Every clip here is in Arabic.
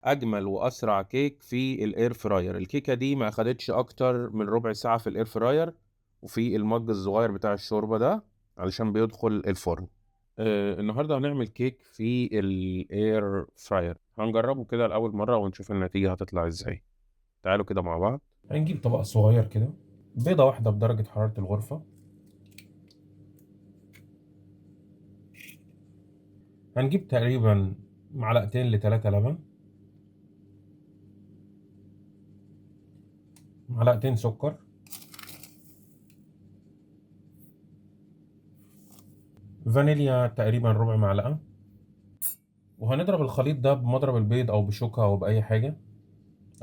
اجمل واسرع كيك في الاير فراير. الكيكه دي ما اخدتش اكتر من ربع ساعه في الاير فراير، وفي المج الصغير بتاع الشوربه ده علشان بيدخل الفرن. النهارده هنعمل كيك في الاير فراير، هنجربه كده لاول مره ونشوف النتيجه هتطلع ازاي. تعالوا كده مع بعض. هنجيب طبق صغير كده، بيضه واحده بدرجه حراره الغرفه، هنجيب تقريبا معلقتين لثلاثة لبن، معلقتين سكر، فانيليا تقريبا ربع معلقة، وهنضرب الخليط ده بمضرب البيض او بشوكة او باي حاجة،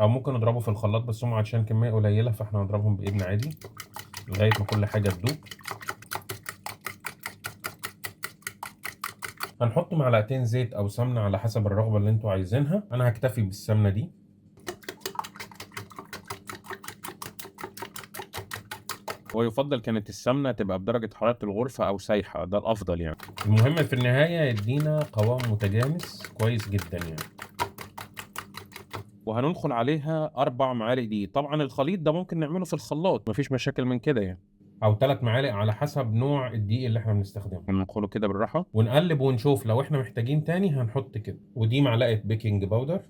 او ممكن نضربه في الخلاط بس هم عشان كمية قليلة فاحنا هنضربهم بايدنا عادي لغاية ما كل حاجة تدوب. هنحط معلقتين زيت او سمنة على حسب الرغبة اللي انتوا عايزينها، انا هكتفي بالسمنة دي. ويفضل كانت السمنة تبقى بدرجة حرارة الغرفة أو سايحة، ده الأفضل يعني. المهم في النهاية يدينا قوام متجانس كويس جدا يعني. وهندخل عليها 4 معالق دقيق، طبعا الخليط ده ممكن نعمله في الخلاط مفيش مشاكل من كده يعني، او 3 معالق على حسب نوع الدقيق اللي احنا بنستخدمه. هندخله كده بالراحة ونقلب ونشوف لو احنا محتاجين تاني هنحط كده. ودي معلقة بيكنج باودر،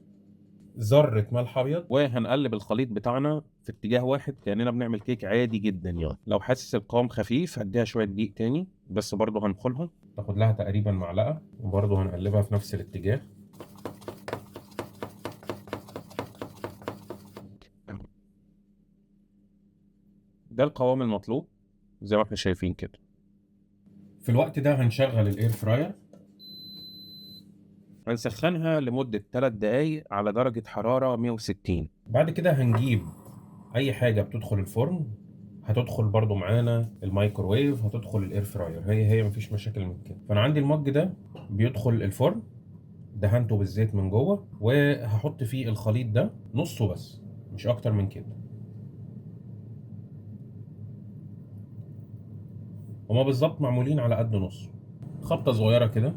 ذرة ملح ابيض، وهنقلب الخليط بتاعنا في اتجاه واحد كأننا بنعمل كيك عادي جدا يعني. لو حاسس القوام خفيف هديها شوية دقيق تاني، بس برضه هندخلها تاخد لها تقريبا معلقة، وبرضه هنقلبها في نفس الاتجاه. ده القوام المطلوب زي ما احنا شايفين كده. في الوقت ده هنشغل الاير فراير، هنسخنها لمدة 3 دقايق على درجة حرارة 160. بعد كده هنجيب اي حاجة بتدخل الفرن، هتدخل برضو معانا الميكروويف، هتدخل الاير فراير، هي مفيش مشاكل من كده. فانا عندي المج ده بيدخل الفرن، دهنته بالزيت من جوه، وهحط فيه الخليط ده نصه بس مش اكتر من كده. هما بالظبط معمولين على قد نص، خبطة صغيرة كده.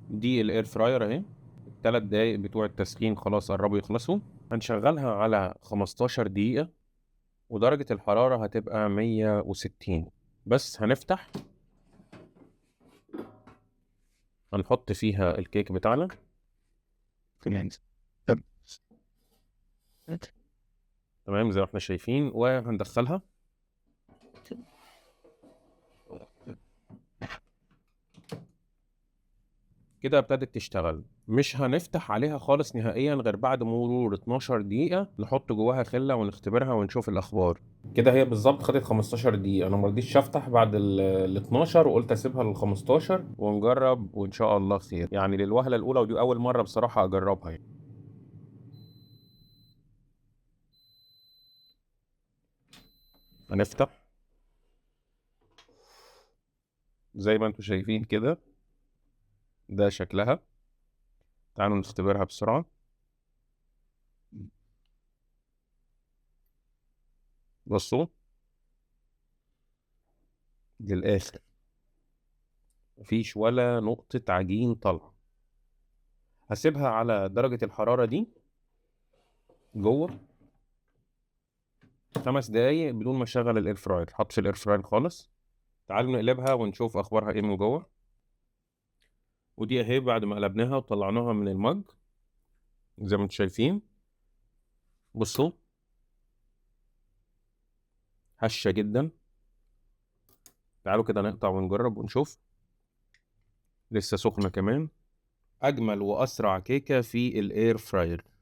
دي الاير فراير اهي، الثلاث دقايق بتوع التسخين خلاص قربوا يخلصوا. هنشغلها على 15 دقيقة، ودرجة الحرارة هتبقى 160. بس هنفتح، هنحط فيها الكيك بتاعنا تمام زي ما احنا شايفين، وهندخلها كده. ابتدت تشتغل، مش هنفتح عليها خالص نهائيا غير بعد مرور 12 دقيقة، نحط جواها خلة ونختبرها ونشوف الأخبار. كده هي بالظبط خدت 15 دقيقة، أنا مرضيش أفتح بعد ال 12 وقلت أسيبها لل 15 ونجرب وإن شاء الله خير يعني. للوهلة الأولى، ودي أول مرة بصراحة أجربها يعني. هنفتح زي ما انتم شايفين كده، ده شكلها. تعالوا نختبرها بسرعة. بصوا للآخر، مفيش ولا نقطة عجين طالعة. هسيبها على درجة الحرارة دي جوه 5 دقايق بدون ما اشغل الاير فراير، حط في الاير فراير خالص. تعالوا نقلبها ونشوف اخبارها ايه من جوه. ودي اهي بعد ما قلبناها وطلعناها من المج زي ما انتم شايفين. بصوا هشة جدا. تعالوا كده نقطع ونجرب ونشوف. لسه سخنة كمان. اجمل واسرع كيكة في الاير فراير.